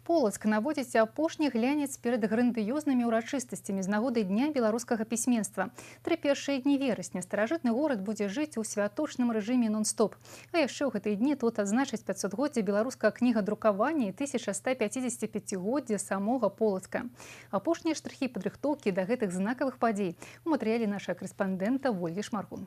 Полацк наводзіць апошні глянец перад грандыёзнымі ўрачыстасцямі з нагоды дня беларускага пісьменства. 3 першыя дні верасня старажытны горад будзе жыць у святочным рэжыме нон-стоп. А яшчэ ў гэтыя дні тут адзначаць 500годдзе беларускага кнігадрукавання і 1155годдзе самога Полацка. Апошнія штрыхі падрыхтоўкі да гэтых знакавых падзей у матэрыяле нашага корэспандэнта Вольгі Шмаргун.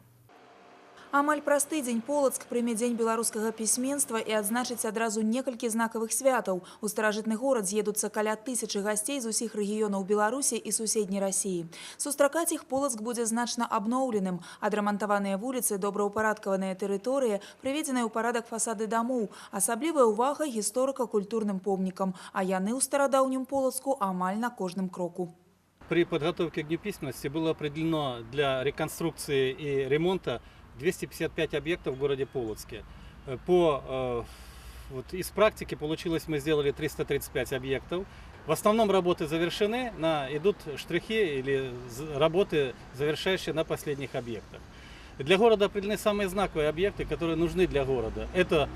Амаль праз тыдзень Полацк прыме дзень беларускага пісьменства і адзначыць адразу некалькі знакавых святаў. У старажытны горад з'едуцца каля 1000 гасцей з усіх рэгіёнаў Беларусі і суседняй Расіі. Сустракаць іх Полацк будзе значна абноўленым. Адрамантаваныя вуліцы, добраўпарадкаваныя тэрыторыі, прыведзеныя ў парадак фасады дамоў. Асаблівая ўвага гісторыка-культурным помнікам, а яны ў старадаўнім Полацку амаль на кожным кроку. При подготовке к Дню письменности было определено для реконструкции и ремонта 255 объектов в городе Полоцке. Из практики получилось, мы сделали 335 объектов. В основном работы завершены, идут штрихи или работы, завершающие на последних объектах. Для города определены самые знаковые объекты, которые нужны для города. Это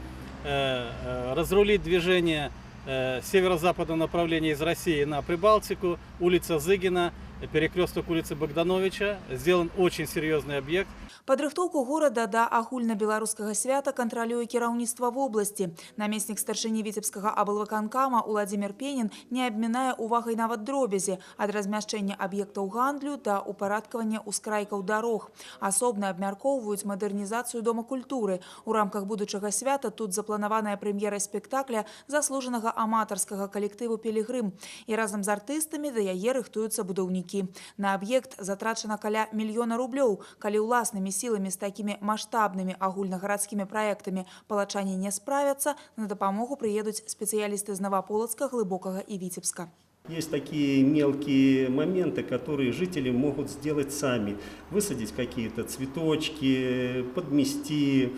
разрулить движение северо-западного направления из России на Прибалтику, улица Зыгина, перекресток улицы Богдановича. Сделан очень серьезный объект. Падрыхтоўку горада да агульнабеларускага свята кантралюе кіраўніцтва вобласці. Намеснік старшыні віцебскага аблвыканкама Уладзімір Пенін не абмінае увагай нават дробязі ад размяшчэння аб'ектаў гандлю да упарадкавання ускрайкаў дарог. Асобна абмяркоўваюць мадэрнізацыю дома культуры. У рамках будучага свята тут запланаваная прэм'ера спектакля заслужанага аматарскага калектыву «Пілігрым». І разам з артыстамі да яе рыхтуюцца будаўнікі. На аб'ект затрачана каля 1 000 000 рублёў, калі ўласнымі сіламі з такімі маштабнымі агульнагарадскімі праектамі палачане не справяцца, на дапамогу прыедуць спецыялісты з Новополоцка, Глыбокага и Витебска. Есть такие мелкие моменты, которые жители могут сделать сами. Высадить какие-то цветочки, подмести,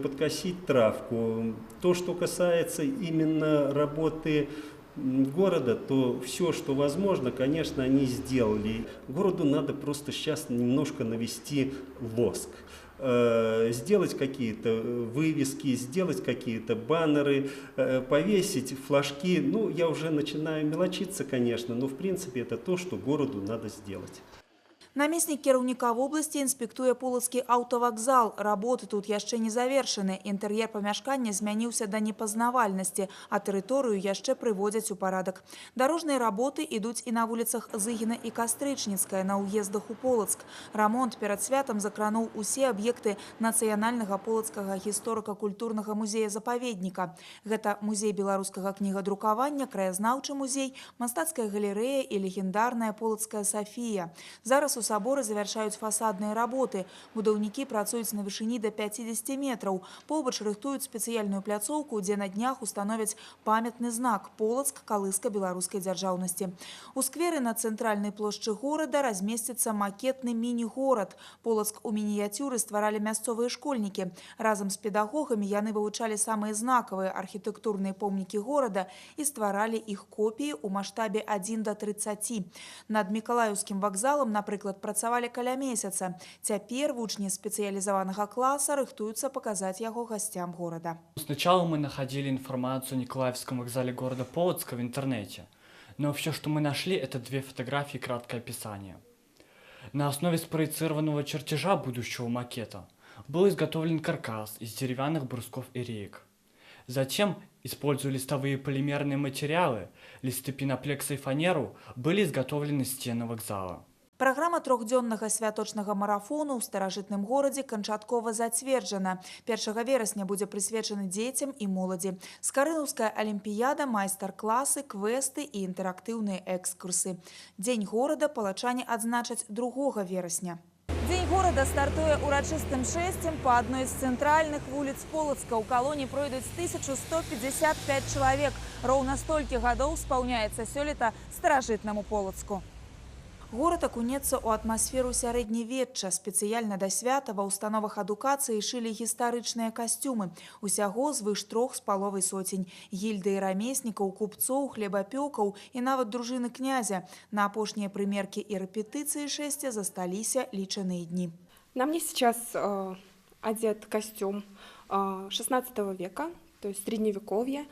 подкосить травку. То, что касается именно работы города, то все, что возможно, конечно, они сделали. Городу надо просто сейчас немножко навести лоск. Сделать какие-то вывески, сделать какие-то баннеры, повесить флажки. Ну, я уже начинаю мелочиться, конечно, но в принципе это то, что городу надо сделать. Намеснік кіраўніка вобласці інспектуе полацкі аўтавакзал. Работы тут яшчэ не завершаны. Інтэр'ер памяшкання змяніўся да непазнавальнасці, а тэрыторыю яшчэ прыводзяць у парадак. Дарожныя работы ідуць і на вуліцах Зыгіна і Кастрычніцкая, на ўездах у Полацк. Рамонт перад святам закрануў усе аб'екты нацыянальнага полацкага гісторыка-культурнага музея-запаведніка. Гэта музей беларускага кнігадрукавання, краязнаўчы музей, мастацкая галерэя і легендарная полацкая Сафія. Зараз у саборы завяршаюць фасадныя работы. Будаўнікі працуюць на вышыні да 50 метраў. Побач рыхтуюць спецыяльную пляцоўку, дзе на днях установяць памятны знак «Полацк – калыска беларускай дзяржаўнасці». У скверы на цэнтральнай плошчы горада размесціцца макетны міні-горад. Полацк у мініяцюры стваралі мясцовыя школьнікі. Разам з педагогамі яны вывучалі самыя знакавыя архітэктурныя помнікі горада і стваралі іх копіі ў маштабе 1 до 30. Над Мікалаеўскім вакзалам, напрыклад, працавалі каля месяца. Цяпер вучні спецыялізаванага класа рыхтуюцца показать яго гостям города. Сначала мы находили информацию о Николаевском вокзале города Полоцка в интернете, но все, что мы нашли, это 2 фотографии и краткое описание. На основе спроецированного чертежа будущего макета был изготовлен каркас из деревянных брусков и реек. Затем, используя листовые полимерные материалы, листы пеноплекса и фанеру, были изготовлены стены вокзала. Праграма трохдзённага святочнага марафону ў старажытным горадзе канчаткова зацверджана. 1 верасня будзе прысвечаны дзецям і моладзі. Скарынаўская алімпіяда, майстар-класы, квесты і інтэрактыўныя экскурсы. Дзень горада палачане адзначаць 2 верасня. Дзень горада стартуе урачыстым шэсцем па адной з цэнтральных вуліц Полацка. У калоне пройдуць 1155 чалавек. Роўна столькі гадоў спаўняецца сёлета старажытнаму Полацку. Горад акунецца ў атмасферу сярэднявечча. Спецыяльна да свята ва ўстановах адукацыі шылі гістарычныя касцюмы. Усяго звыш 3,5 сотень. Гільды рамеснікаў, купцоў, хлебапёкаў і нават дружыны князя. На апошнія прымеркі і рэпетыцыі шэсця засталіся лічаныя дні. На мне сейчас одет костюм 16 века. То то есть средневековье.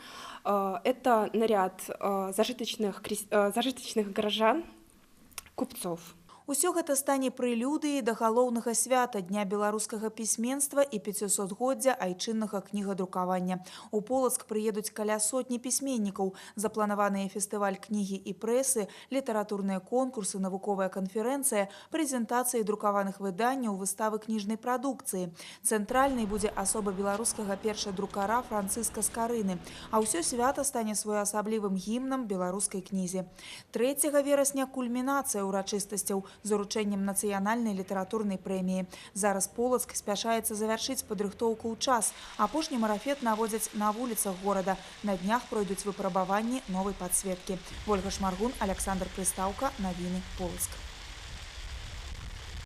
Это наряд зажиточных горожан, купцов. Усё гэта стане прэлюдыяй да галоўнага свята Дня беларускага пісьменства і 500годдзя айчыннага кнігадрукавання. У Полацк прыедуць каля сотні пісьменнікаў. Запланаваныя фестываль кнігі і прэсы, літаратурныя конкурсы, навуковая канферэнцыя, прэзентацыі друкаваных выданняў, выставы кніжнай прадукцыі. Цэнтральнай будзе асоба беларускага першадрукара Францыска Скарыны. А ўсё свята стане своеасаблівым гімнам беларускай кнізе. 3 верасня кульмінацыя ўрачыстасцяў з уручэннем нацыянальнай літаратурнай прэміі. Зараз Полацк спяшаецца завяршыць падрыхтоўку ў час. Апошні марафет наводзяць на вуліцах горада. На днях пройдуць выпрабаванні новай падсветкі. Ольга Шмаргун, Александр Прыстаўка, навіны Полацк.